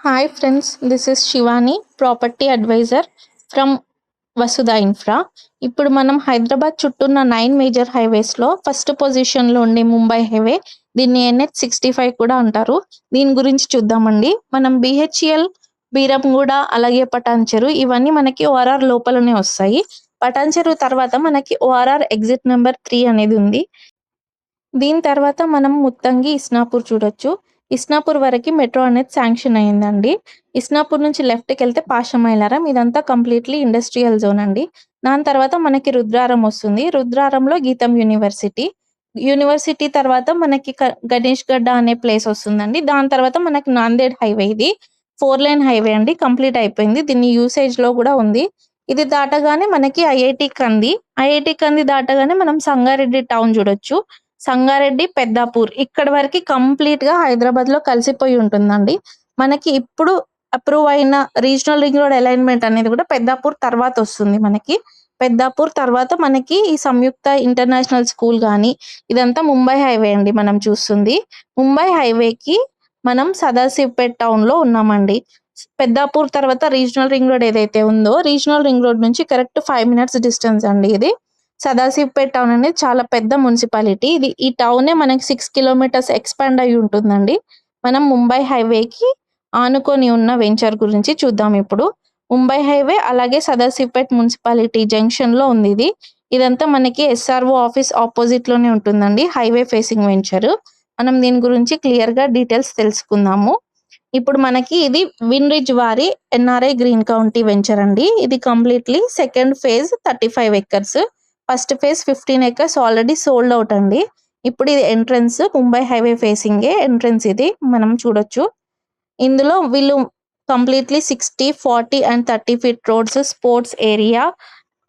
Hi friends, this is Shivani, Property Advisor from Vasudha Infra. ఇప్పుడు మనం Hyderabad చుట్టూన్న 9 major హైవేస్లో first పొజిషన్లో ఉండే ముంబై హైవే, దీన్ని NH65 కూడా అంటారు. దీని గురించి చూద్దామండి. మనం BHEL, బీరంగూడ, అలాగే పటాన్చెరు ఇవన్నీ మనకి ORR లోపలనే వస్తాయి. పటాన్చెరు తర్వాత మనకి ORR ఎగ్జిట్ నెంబర్ 3 అనేది ఉంది. దీని తర్వాత మనం ముత్తంగి, ఇస్నాపూర్ చూడొచ్చు. ఇస్నాపూర్ వరకు మెట్రో అనేది శాంక్షన్ అయిందండి. ఇస్నాపూర్ నుంచి లెఫ్ట్‌కి వెళ్తే పాషమైలారం, ఇదంతా కంప్లీట్‌లీ ఇండస్ట్రియల్ జోన్ అండి. దాని తర్వాత మనకి రుద్రారం వస్తుంది. రుద్రారంలో గీతం యూనివర్సిటీ. యూనివర్సిటీ తర్వాత మనకి గణేష్ గడ్డ అనే ప్లేస్ వస్తుందండి. దాని తర్వాత మనకి నాందేడ్ హైవే, ఇది 4 లేన్ హైవే అండి. కంప్లీట్ అయిపోయింది. దీన్ని యూసేజ్‌లో కూడా ఉంది. ఇది దాటగానే మనకి ఐఐటీ కంది. ఐఐటీ కంది దాటగానే మనం సంగారెడ్డి టౌన్ చూడొచ్చు. సంగారెడ్డి, పెద్దాపూర్ ఇక్కడి వరకి కంప్లీట్‌గా హైదరాబాద్‌లో కలిసిపోయి ఉంటుందండి. మనకి ఇప్పుడు అప్రూవ్ అయిన రీజనల్ రింగ్ రోడ్ అలైన్‌మెంట్ అనేది కూడా పెద్దాపూర్ తర్వాత వస్తుంది మనకి. పెద్దాపూర్ తర్వాత మనకి ఈ సంయుక్త ఇంటర్నేషనల్ స్కూల్ గాని, ఇదంతా ముంబై హైవే అండి మనం చూస్తుంది. ముంబై హైవేకి మనం సదాశివపేట్ టౌన్‌లో ఉన్నామండి. పెద్దాపూర్ తర్వాత రీజనల్ రింగ్ రోడ్ ఏదైతే ఉందో, రీజనల్ రింగ్ రోడ్ నుంచి కరెక్ట్ 5 మినిట్స్ డిస్టెన్స్ అండి ఇది. సదాశివపేట్ టౌన్ అనేది చాలా పెద్ద మున్సిపాలిటీ. ఈ టౌనే మనకి 6 కిలోమీటర్స్ ఎక్స్పాండ్ అయ్యి ఉంటుందండి. మనం ముంబై హైవేకి ఆనుకొని ఉన్న వెంచర్ గురించి చూద్దాం ఇప్పుడు. ముంబై హైవే అలాగే సదాశివపేట్ మున్సిపాలిటీ జంక్షన్‌లో ఉంది ఇది. ఇదంతా మనకి ఎస్ఆర్ఓ ఆఫీస్ ఆపోజిట్ లోనే ఉంటుందండి. Highway facing venture. మనం దీని గురించి క్లియర్‌గా డీటెయిల్స్ తెలుసుకుందాము. ఇప్పుడు మనకి ఇది విన్‌రిజ్ వారి ఎన్ఆర్ఐ గ్రీన్ కౌంటీ వెంచర్ అండి. ఇది completely second phase 35 acres. First phase 15 acres already sold out అండి. ఇప్పుడు ఇది ఎంట్రన్స్, ముంబై హైవే ఫేసింగే ఎంట్రన్స్ ఇది మనం చూడొచ్చు. ఇందులో వీళ్ళు completely 60, 40 and 30 feet roads, sports area,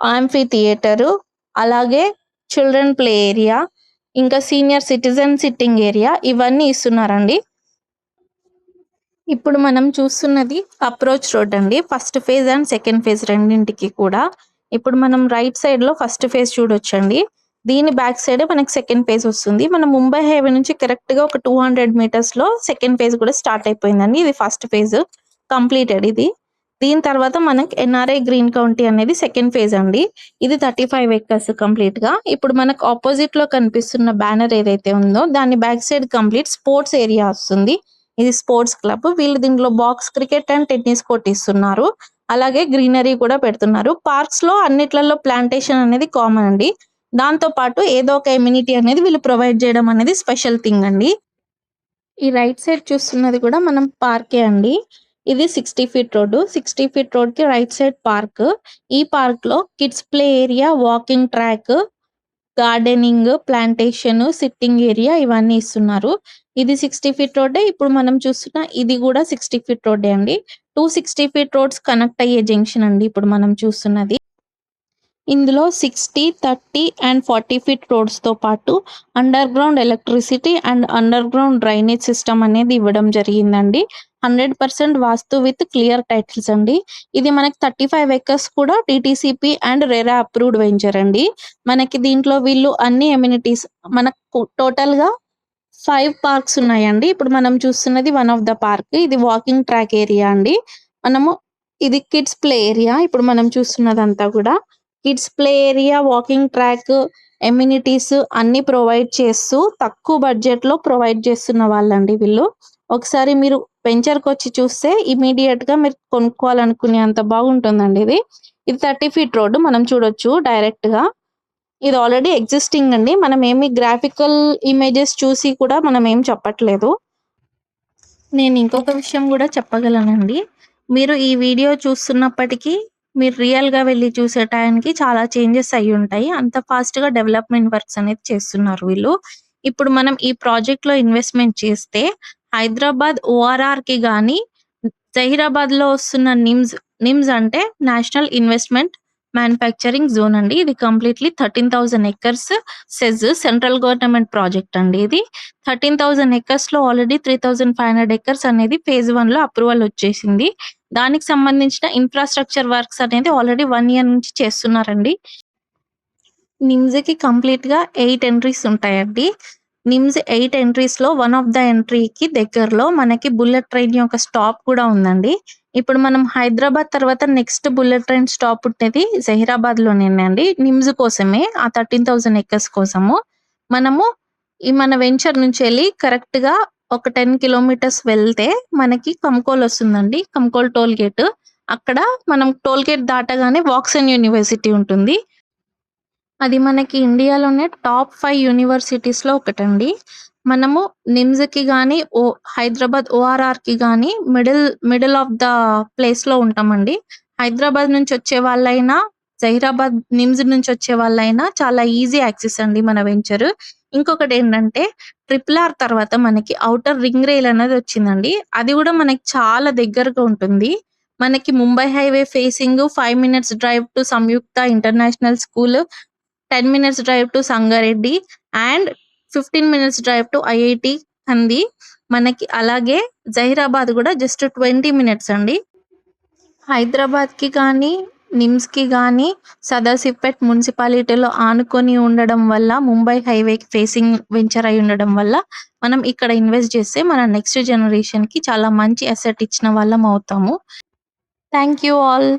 amphi theatre, అలాగే చిల్డ్రన్ ప్లే ఏరియా, ఇంకా సీనియర్ సిటిజన్ సిట్టింగ్ ఏరియా ఇవన్నీ ఇస్తున్నారండి. ఇప్పుడు మనం చూస్తున్నది అప్రోచ్ రోడ్ అండి. First phase and second phase రెండింటికి కూడా. ఇప్పుడు మనం రైట్ సైడ్ లో ఫస్ట్ ఫేజ్ చూడొచ్చండి. దీని బ్యాక్ సైడ్ మనకి సెకండ్ ఫేజ్ వస్తుంది. మనం ముంబై హైవే నుంచి కరెక్ట్ గా ఒక 200 మీటర్స్ లో సెకండ్ ఫేజ్ కూడా స్టార్ట్ అయిపోయిందండి. ఇది ఫస్ట్ ఫేజ్ కంప్లీటెడ్ ఇది. దీని తర్వాత మనకి ఎన్ఆర్ఐ గ్రీన్ కౌంటీ అనేది సెకండ్ ఫేజ్ అండి. ఇది 35 ఎకర్స్ కంప్లీట్ గా. ఇప్పుడు మనకు ఆపోజిట్ లో కనిపిస్తున్న బ్యానర్ ఏదైతే ఉందో దాని back side complete sports area వస్తుంది. ఇది స్పోర్ట్స్ క్లబ్. వీళ్ళు దీంట్లో box cricket and tennis court ఇస్తున్నారు. అలాగే గ్రీనరీ కూడా పెడుతున్నారు. పార్క్స్ లో అన్నిట్లలో ప్లాంటేషన్ అనేది కామన్ అండి. దాంతో పాటు ఏదో ఒక ఎమ్యూనిటీ అనేది వీళ్ళు ప్రొవైడ్ చేయడం అనేది స్పెషల్ థింగ్ అండి. ఈ రైట్ సైడ్ చూస్తున్నది కూడా మనం పార్కే అండి. ఇది 60 ఫీట్ రోడ్డు. 60 ఫీట్ రోడ్ కి రైట్ సైడ్ పార్క్. ఈ పార్క్ లో kids play area, walking track, gardening, plantation, sitting area ఇవన్నీ ఇస్తున్నారు. ఇది 60 ఫీట్ రోడ్డే. ఇప్పుడు మనం చూస్తున్న ఇది కూడా 60 ఫీట్ రోడ్డే అండి. 260 ఫీట్ రోడ్స్ కనెక్ట్ అయ్యే జంక్షన్ అండి ఇప్పుడు మనం చూస్తున్నది. ఇందులో 60, 30 అండ్ 40 ఫీట్ రోడ్స్ తో పాటు under ground electricity and under ground drainage system అనేది ఇవ్వడం జరిగిందండి. 100% వాస్తు విత్ క్లియర్ టైటిల్స్ అండి. ఇది మనకి 35 ఎకర్స్ కూడా TTCP and RERA approved venture అండి. మనకి దీంట్లో వీళ్ళు అన్ని ఎమ్యూనిటీస్ మనకు టోటల్ గా 5 పార్క్స్ ఉన్నాయండి. ఇప్పుడు మనం చూస్తున్నది వన్ ఆఫ్ ద పార్క్. ఇది వాకింగ్ ట్రాక్ ఏరియా అండి. మనము ఇది కిడ్స్ ప్లే ఏరియా. ఇప్పుడు మనం చూస్తున్నదంతా కూడా kids play area, walking track, amenities అన్ని ప్రొవైడ్ చేస్తూ తక్కువ బడ్జెట్ లో ప్రొవైడ్ చేస్తున్న వాళ్ళండి వీళ్ళు. ఒకసారి మీరు వెంచర్కి వచ్చి చూస్తే ఇమీడియట్ గా మీరు కొనుక్కోవాలనుకునే అంత బాగుంటుందండి ఇది. ఇది 30 ఫీట్ రోడ్డు మనం చూడొచ్చు డైరెక్ట్ గా. ఇది ఆల్రెడీ ఎగ్జిస్టింగ్ అండి. మనం ఏమి గ్రాఫికల్ ఇమేజెస్ చూసి కూడా మనం ఏం చెప్పట్లేదు. నేను ఇంకొక విషయం కూడా చెప్పగలనండి. మీరు ఈ వీడియో చూస్తున్నప్పటికీ మీరు రియల్ గా వెళ్ళి చూసే టైంకి చాలా చేంజెస్ అయ్యి ఉంటాయి. అంత ఫాస్ట్ గా డెవలప్మెంట్ వర్క్స్ అనేది చేస్తున్నారు వీళ్ళు. ఇప్పుడు మనం ఈ ప్రాజెక్ట్ లో ఇన్వెస్ట్మెంట్ చేస్తే హైదరాబాద్ ఓఆర్ఆర్ కి గాని, జహీరాబాద్ లో వస్తున్న నిమ్స్ అంటే నేషనల్ ఇన్వెస్ట్మెంట్ మ్యానుఫ్యాక్చరింగ్ జోన్ అండి. ఇది completely 13,000 acres central government project అండి ఇది. 13,000 ఎకర్స్‌లో ఆల్రెడీ 3,500 ఎకర్స్ అనేది ఫేజ్ 1 లో అప్రూవల్ వచ్చేసింది. దానికి సంబంధించిన ఇన్‌ఫ్రాస్ట్రక్చర్ వర్క్స్ అనేది ఆల్రెడీ 1 ఇయర్ నుంచి చేస్తున్నారండి. నిమ్స్‌కి కంప్లీట్‌గా 8 ఎంట్రీస్ ఉంటాయండి. నిమ్స్ 8 ఎంట్రీస్‌లో వన్ ఆఫ్ ద ఎంట్రీకి దగ్గరలో మనకి బుల్లెట్ ట్రైన్ యొక్క స్టాప్ కూడా ఉందండి. ఇప్పుడు మనం హైదరాబాద్ తర్వాత నెక్స్ట్ బుల్లెట్ ట్రైన్ స్టాప్ ఉండేది జహీరాబాద్‌లోనేనండి. నిమ్స్ కోసమే. ఆ 13,000 ఎకర్స్ కోసము. మనము మన వెంచర్ నుంచెళ్ళి కరెక్ట్‌గా ఒక 10 కిలోమీటర్స్ వెళ్తే మనకి కంకోల్ వస్తుందండి. Kankol toll gate. అక్కడ మనం టోల్ గేట్ దాటగానే వాక్సన్ యూనివర్సిటీ ఉంటుంది. అది మనకి ఇండియాలోనే టాప్ 5 యూనివర్సిటీస్‌లో ఒకటండి. మనము నిమ్స్‌కి గాని, హైదరాబాద్ ఓఆర్ఆర్‌కి గాని మిడిల్ ఆఫ్ ద ప్లేస్‌లో ఉంటామండి. హైదరాబాద్ నుంచొచ్చే వాళ్ళైనా, జహీరాబాద్ నిమ్స్ నుంచొచ్చే వాళ్ళైనా చాలా ఈజీ యాక్సెస్ అండి మన వెంచరు. ఇంకొకటేంటంటే ట్రిపుల్ ఆర్ తర్వాత మనకి ఔటర్ రింగ్ రైల్ అనేది వచ్చిందండి. అది గూడా మనకి చాలా దగ్గరగా ఉంటుంది. మనకి Mumbai highway facing 5 minutes drive to Sanyukta international school, 10 minutes drive to Sangareddy and 15 minutes drive to IIT అంది. మనకి అలాగే జహీరాబాద్ గూడా జస్ట్ 20 మినిట్స్ అండి. హైదరాబాద్‌కి కానీ, నిమ్స్‌కి గానీ సదాశివపేట్ మున్సిపాలిటీలో ఆనుకొని ఉండడం వల్ల, ముంబై హైవేకి ఫేసింగ్ వెంచర్ అయి ఉండడం వల్ల, మనం ఇక్కడ ఇన్వెస్ట్ చేస్తే మన నెక్స్ట్ జనరేషన్‌కి చాలా మంచి అసెట్ ఇచ్చిన వాళ్ళం అవుతాము. Thank you all.